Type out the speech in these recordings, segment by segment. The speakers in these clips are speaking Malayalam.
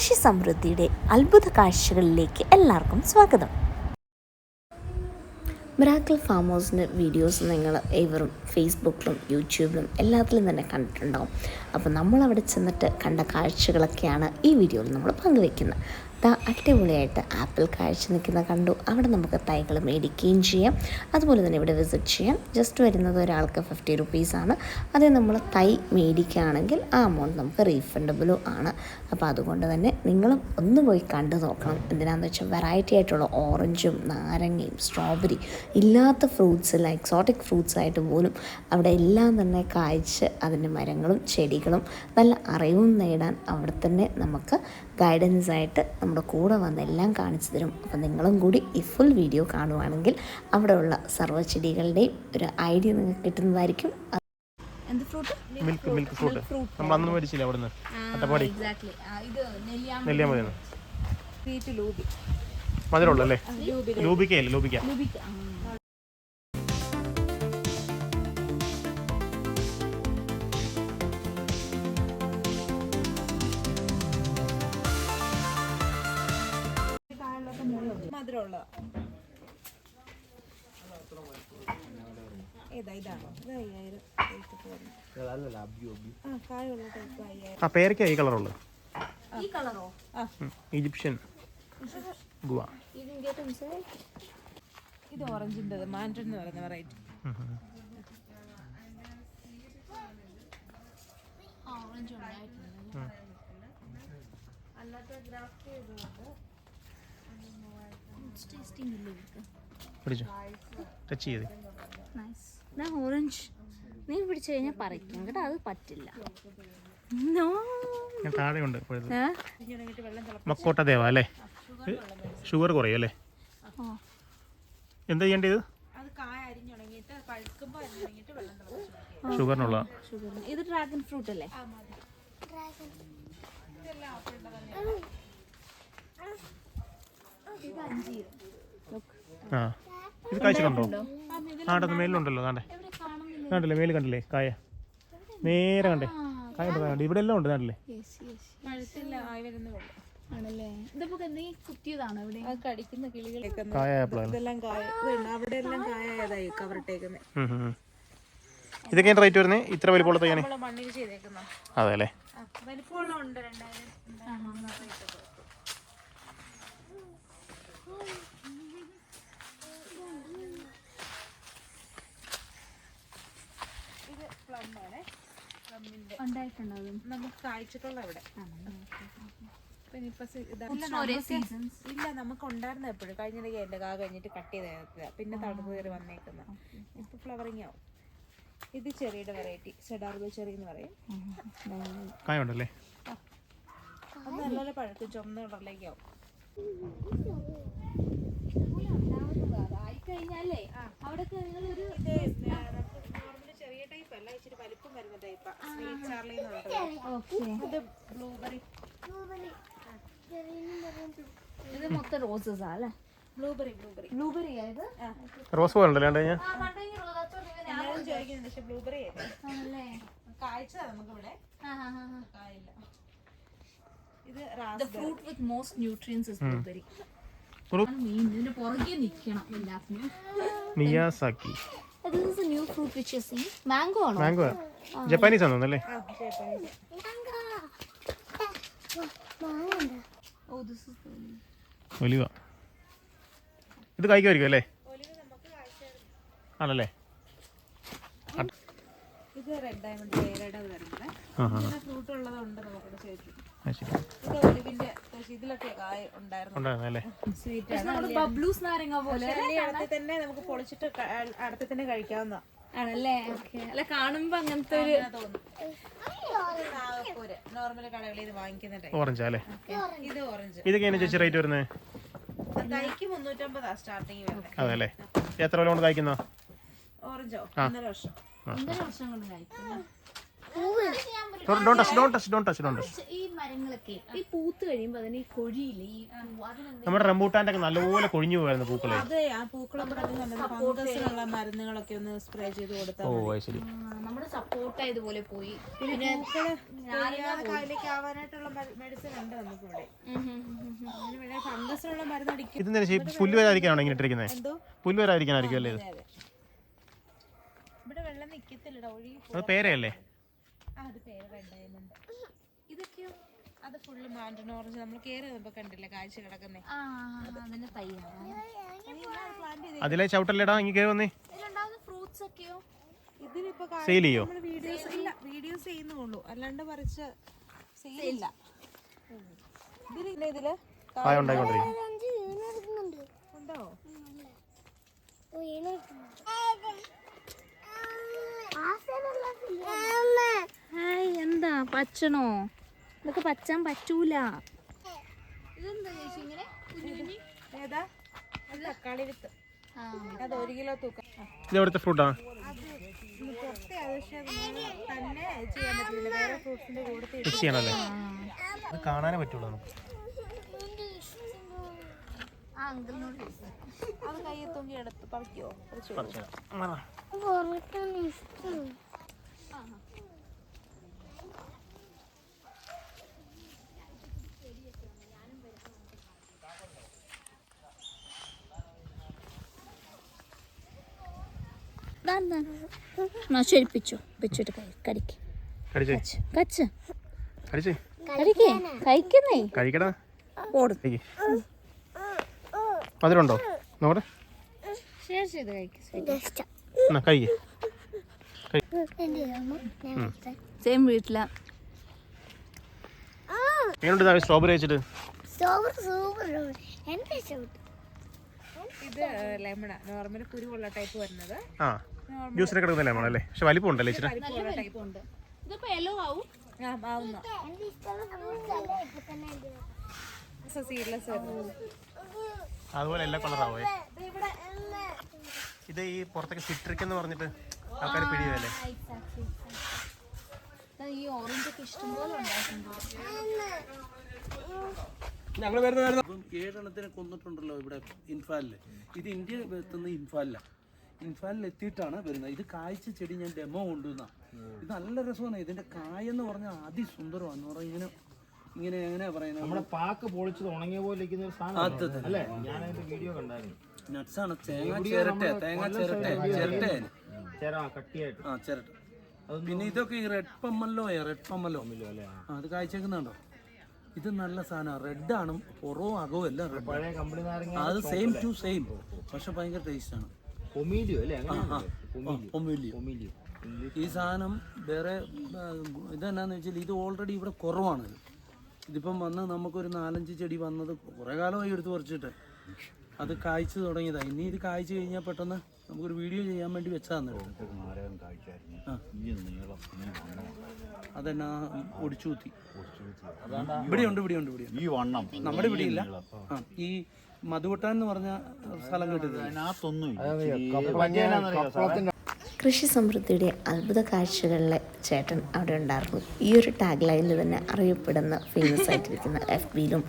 കൃഷി സമൃദ്ധിയുടെ അത്ഭുത കാഴ്ചകളിലേക്ക് എല്ലാവർക്കും സ്വാഗതം. മിറാക്കിൾ ഫാം ഹൗസിൻ്റെ വീഡിയോസ് നിങ്ങൾ ഏവരും ഫേസ്ബുക്കിലും യൂട്യൂബിലും എല്ലാത്തിലും തന്നെ കണ്ടിട്ടുണ്ടാവും. അപ്പോൾ നമ്മളവിടെ ചെന്നിട്ട് കണ്ട കാഴ്ചകളൊക്കെയാണ് ഈ വീഡിയോയിൽ നമ്മൾ പങ്കുവയ്ക്കുന്നത്. അടിപൊളിയായിട്ട് ആപ്പിൾ കാഴ്ച നിൽക്കുന്ന കണ്ടു. അവിടെ നമുക്ക് തൈകൾ മേടിക്കുകയും ചെയ്യാം. അതുപോലെ തന്നെ ഇവിടെ വിസിറ്റ് ചെയ്യാം. ജസ്റ്റ് വരുന്നത് ഒരാൾക്ക് 50 റുപ്പീസാണ്. അതേ നമ്മൾ തൈ മേടിക്കുകയാണെങ്കിൽ ആ എമൗണ്ട് നമുക്ക് റീഫണ്ടബിളും ആണ്. അപ്പോൾ അതുകൊണ്ട് തന്നെ നിങ്ങളും ഒന്ന് പോയി കണ്ടു നോക്കണം. എന്തിനാണെന്ന് വെച്ചാൽ വെറൈറ്റി ആയിട്ടുള്ള ഓറഞ്ചും നാരങ്ങയും സ്ട്രോബെറി ഇല്ലാത്ത ഫ്രൂട്ട്സ് എക്സോട്ടിക് ഫ്രൂട്ട്സ് ആയിട്ട് പോലും അവിടെ എല്ലാം തന്നെ കായ്ച്ച് അതിൻ്റെ മരങ്ങളും ചെടികളും നല്ല അറിവും നേടാൻ അവിടെ തന്നെ നമുക്ക് ഗൈഡൻസായിട്ട് നമ്മുടെ കൂടെ വന്ന് എല്ലാം കാണിച്ചു തരും. അപ്പോൾ നിങ്ങളും കൂടി ഈ ഫുൾ വീഡിയോ കാണുവാണെങ്കിൽ അവിടെയുള്ള സർവ്വ ചെടികളുടെയും ഒരു ഐഡിയ നിങ്ങൾക്ക് കിട്ടുന്നതായിരിക്കും. എന്ത് ഫ്രൂട്ട്? Milk fruit. നമ്മൾ അന്ന് മേടിച്ചില്ല അവിടുന്ന് അട്ടപ്പാടി. ഇത് നെല്ലിയാമ്പതി. സ്വീറ്റ് ലൂബി. മധുരമുള്ളല്ലേ? ലൂബിക്കയല്ലേ? ലൂബിക്ക. മധുരമുള്ള ഇതാണോ? ഇത് 5000. കായുള്ള ടൈപ്പ് 5000. പേരയ്ക്ക ഈ കളറുള്ളു. ഈ കളറോ? Egyptian guava. ഇത് ഓറഞ്ചിൻ്റെ മാൻഡ്രിൻ എന്ന് പറയുന്ന വെറൈറ്റി. ഓറഞ്ച് നീ പിടിച്ചു കഴിഞ്ഞാൽ പറിക്കും കേട്ടോ, അത് പറ്റില്ല. താഴെയുണ്ട് മക്കോട്ട ദേവ അല്ലേ? ഷുഗർ കുറയും അല്ലേ? എന്താ ചെയ്യേണ്ടത്? ഷുഗറിനുള്ള. ഇത് ഡ്രാഗൺ ഫ്രൂട്ട് അല്ലേ? ആ ഇത് കാഴ്ച കണ്ടോ? ആടന്ന് മേലുണ്ടല്ലോ. കണ്ടില്ലേ? മേല് കണ്ടില്ലേ കായ? നേരെ കണ്ടേ കായ ഉണ്ട്. ഇവിടെ എല്ലാം ഉണ്ട്. കണ്ടില്ലേ? ഇതൊക്കെ റേറ്റ് വരുന്നത്? ഇത്ര വലിപ്പമുള്ള തയ്യാനെ? അതെ അല്ലേ? നമുക്ക് കായ്ച്ചിട്ടുള്ള ഇവിടെ ഇല്ല. നമുക്ക് ഉണ്ടായിരുന്ന എപ്പോഴും കഴിഞ്ഞിടയ്ക്ക് എൻ്റെ കാ കഴിഞ്ഞിട്ട് കട്ട് ചെയ്ത് പിന്നെ തണുപ്പ് കയറി വന്നേക്കുന്ന. ഇപ്പൊ ഫ്ലവറിങ് ആവും. ഇത് ചെറിയുടെ വെറൈറ്റി സെഡാർബോ ചെറി എന്ന് പറയും. അത് നല്ലപോലെ പഴുക്കും. ചുമന്ന കളറിലേക്ക് ആവും. ചെറിയ ടൈപ്പ് അല്ല, ഇച്ചിരി വലിപ്പം വരുന്ന ടൈപ്പാ. സ്വീറ്റ് ചാർലി എന്ന് പറഞ്ഞിട്ട്. ഇത് ബ്ലൂബെറി. ഇത് മൊത്തം റോസസ് അല്ലേ? ബ്ലൂബെറി ആയത് റോസ് പോലെ ഉണ്ടല്ലോ. എല്ലാവരും ചോദിക്കുന്നുണ്ട്, പക്ഷെ ബ്ലൂബെറി ആയിരുന്നു. കായ്ച്ചതാ നമുക്ക് ഇവിടെ. കായില്ല. ഇത് fruit with most nutrients is blueberry. ഇതിന്റെ പുറകെ നിൽക്കണം എല്ലാത്തിനും. Miyazaki. This is a new fruit which you see. Mango ആണോ? മാംഗോ. ജപ്പാനീസ് ആണോ അല്ലേ? Oh, this is the Oliva. ഇത് കായ്ക്കുമായിരിക്കും അല്ലേ? ആണല്ലേ? ഇത് റെഡ് ഡയമണ്ട് റെഡ് വരുന്നത്. ഫ്രൂട്ട് ഉള്ളതുണ്ട് നമുക്കിവിടെ ശരിക്കും. ഇത് ഒലിവിന്റെ ഇതിലൊക്കെ കായ ഉണ്ടായിരുന്നു. ബബ്ലൂസ് നാരങ്ങ പോലെ തന്നെ നമുക്ക് പൊളിച്ചിട്ട് അടുത്ത് തന്നെ കഴിക്കാവുന്ന ആണല്ലേ? അല്ല കാണുമ്പോ അങ്ങനത്തെ ഒരു നോർമൽ കടകളിൽ നിന്ന് വാങ്ങിക്കുന്ന ഓറഞ്ച് അല്ലേ? ഇത് ഓറഞ്ച്. ഇതൊക്കെയാണ് ചേച്ചി റേറ്റ് വരുന്നത്? തൈക്ക് 350 സ്റ്റാർട്ടിങ് വരുന്നത്. അതല്ലേ? എത്ര കൊല്ലം കൊണ്ട് കായ്ക്കുന്ന ഓറഞ്ചോ? 1.5 വർഷം. 1.5 വർഷം കൊണ്ട് കഴിക്കും. Don't touch. ഈ മരങ്ങളൊക്കെ ഈ പൂത്ത് കഴിയുമ്പോ അതിന് ഈ കൊഴിയില്ലേ ഈ നമ്മുടെ റംബൂട്ടാൻ്റെ ഒക്കെ നല്ലപോലെ കൊഴിഞ്ഞു പോയായിരുന്നു പൂക്കളെ. അതെ, ആ പൂക്കളൊക്കെ ഫംഗസിനുള്ള മരുന്നുകളൊക്കെ ഒന്ന് സ്പ്രേ ചെയ്ത് കൊടുത്താൽ ശരി. നമ്മുടെ സപ്പോർട്ട് ഇതുപോലെ പോയി. പിന്നെ കായിലേക്ക് ആവാനായിട്ടുള്ള മെഡിസിൻ ഉണ്ട് നമുക്ക് ഇവിടെ. ഫംഗസിനുള്ള മരുന്ന് അടിക്കും. ഇത് പുല്ല് വരാതിരിക്കാണോ ഇങ്ങനെ ഇട്ടിരിക്കുന്നത്? എന്തോ പുല്ല് വരാതിരിക്കാനായിരിക്കും അല്ലേ ഇത്? ഇവിടെ വെള്ളം നിക്കത്തില്ലടാ, ഒഴുകി. അത് പേരയല്ലേ? അത് പേര് വെണ്ടയുന്നുണ്ട്. ഇതൊക്കെയോ അത് ഫുള്ള് മാൻഡൻ ഓറഞ്ച് നമ്മൾ കയറി വന്നപ്പോ കണ്ടില്ലേ കാഴ്ച കിടക്കുന്നേ. അതിന്റെ തൈയാണ് അതിലെ ചവിട്ടല്ലേടാ ഇങ്ങനെ കയറി വന്നേ. ഫ്രൂട്ട്സ് ഒക്കെയോ ഇതിനിപ്പോ സെയിൽ ചെയ്യോ? വീഡിയോസ് ചെയ്യുന്നുള്ളൂ, അല്ലാണ്ട് പറിച്ച് സെയിലില്ല. ഇതില് കായ ഉണ്ടായിക്കൊണ്ടിരിക്കും. ഉണ്ടോ? എന്താ പച്ചണോ? ഇതൊക്കെ പച്ചാൻ പറ്റൂല. ഏതാ? തക്കാളി വിത്ത്. അത് 1 കിലോ തൂക്കം. ഇത് എവിടുത്തെ ഫ്രൂട്ടാ? തന്നെ ചെയ്യാൻ പറ്റില്ല, വേറെ ഫ്രൂട്ട്സിന്റെ കൂടെ മിക്സ് ചെയ്യണല്ലേ? അത് കാണാനേ പറ്റുള്ളൂ നമുക്ക്. അത് കയ്യിൽ തൂങ്ങി എടുത്ത് പറിക്കോ? ശരിപ്പിച്ചു വെച്ചിട്ട് കടിക്ക് കഴിക്കുന്നേ കഴിക്കടാ. മധുരമുണ്ടോ നോക്കട്ടെ. സെയിം വീട്ടിലാ. എങ്ങനെയുണ്ട് സ്ട്രോബെറി വെച്ചിട്ട്? ഇത് ലെമണ, നോർമൽ കുരുവുള്ള ടൈപ്പ് വരുന്നത്. ജ്യൂസിനെ കിടക്കുന്ന ലെമൺ അല്ലേ? പക്ഷെ വലിപ്പം ഉണ്ടല്ലേ ഇച്ചിരി? അതുപോലെ എല്ലാ കളറാവേ. ഇത് ഈ പുറത്തേക്ക് സിട്രിക് എന്ന് പറഞ്ഞിട്ട് ആൾക്കാർ പിടിയതല്ലേ? ഈ ഓറഞ്ച് ഒക്കെ ഇഷ്ടംപോലെ ഉണ്ടായിട്ടുണ്ട്. ഞങ്ങൾ 7 കൊന്നിട്ടുണ്ടല്ലോ ഇവിടെ ഇൻഫാലില്. ഇത് ഇന്ത്യ എത്തുന്ന ഇൻഫാലിൽ എത്തിയിട്ടാണ് വരുന്നത്. ഇത് കായ്ച്ച ചെടി ഞാൻ ഡെമോ കൊണ്ടുവന്ന. ഇത് നല്ല രസമാണ്. ഇതിന്റെ കായെന്ന് പറഞ്ഞാൽ അതിസുന്ദരമാണെന്ന് പറഞ്ഞാൽ ഇങ്ങനെ എങ്ങനെയാ പറയുന്നത്, നമ്മുടെ പാക്ക് പൊളിച്ചത് ഉണങ്ങിയ പോലെ ഇരിക്കുന്ന ഒരു സാധനം അല്ലേ? ഞാൻ അതിന്റെ വീഡിയോ കണ്ടായിരുന്നു. നട്സാണ്. തേങ്ങ ചിരട്ട കട്ടിയായിട്ട്. ചിരട്ട. പിന്നെ ഇതൊക്കെ ഈ റെഡ് പമ്മല്ലോ അല്ലേ? അത് കായ്ച്ചേക്കുന്നുണ്ടോ? ഇത് നല്ല സാധനമാണ്. റെഡ് ആണ്, പുറവും അകവും എല്ലാം പഴയ കമ്പനി നാരങ്ങ. അത് സെയിം ടു സെയിം, പക്ഷെ ഭയങ്കര ടേസ്റ്റ് ആണ്. പൊമീലിയോ അല്ലേ? ഈ സാധനം വേറെ ഇതെന്നാന്ന് വെച്ചാൽ ഇത് ഓൾറെഡി ഇവിടെ കുറവാണ്. ഇതിപ്പം വന്ന് നമുക്കൊരു 4-5 ചെടി വന്നത് കുറേ കാലമായി എടുത്ത് പറിച്ചിട്ട് അത് കായ്ച്ചു തുടങ്ങിയതാണ്. ഇനി ഇത് കായ്ച്ചു കഴിഞ്ഞാൽ പെട്ടെന്ന് നമുക്കൊരു വീഡിയോ ചെയ്യാൻ വേണ്ടി വെച്ചതാണ്. അതെന്നാ ഒടിച്ചു കുത്തി. ഇവിടെയുണ്ട് ഈ വണ്ണം നമ്മുടെ ഇവിടെ ഇല്ല. ഈ മധുവട്ടാൻ എന്ന് പറഞ്ഞ സ്ഥലം കിട്ടുന്നത്. കൃഷി സമൃദ്ധിയുടെ അത്ഭുത കാഴ്ചകളിലെ ചേട്ടൻ അവിടെ ഉണ്ടായിരുന്നു. ഈ ഒരു ടാഗ് ലൈനിൽ തന്നെ അറിയപ്പെടുന്ന ഫേമസ് ആയിട്ടിരിക്കുന്ന FBയിലും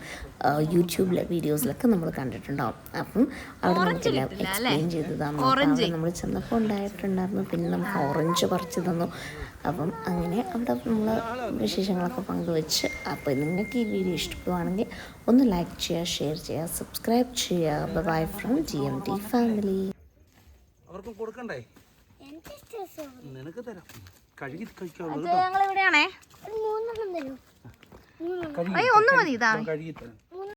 യൂട്യൂബിലെ വീഡിയോസിലൊക്കെ നമ്മൾ കണ്ടിട്ടുണ്ടാവും. അപ്പം അവിടെ നമുക്കെല്ലാം എക്സ്പ്ലെയിൻ ചെയ്ത് തന്നു. നമ്മൾ ചെന്നപ്പോൾ ഉണ്ടായിട്ടുണ്ടായിരുന്നു. പിന്നെ നമുക്ക് ഓറഞ്ച് പറിച്ച് തന്നു. അപ്പം അങ്ങനെ അവിടെ നമ്മൾ വിശേഷങ്ങളൊക്കെ പങ്കുവെച്ച്. അപ്പോൾ നിങ്ങൾക്ക് ഈ വീഡിയോ ഇഷ്ടപ്പെടുവാണെങ്കിൽ ഒന്ന് ലൈക്ക് ചെയ്യുക, ഷെയർ ചെയ്യുക, സബ്സ്ക്രൈബ് ചെയ്യുക. Bye from GMT family. അവർക്കും കൊടുക്കണ്ടേ? നിനക്ക് തരാം. കഴുകി കഴിക്കാവുള്ളൂ. ഞങ്ങൾ ഇവിടെയാണേ. കഴുകി തരാം.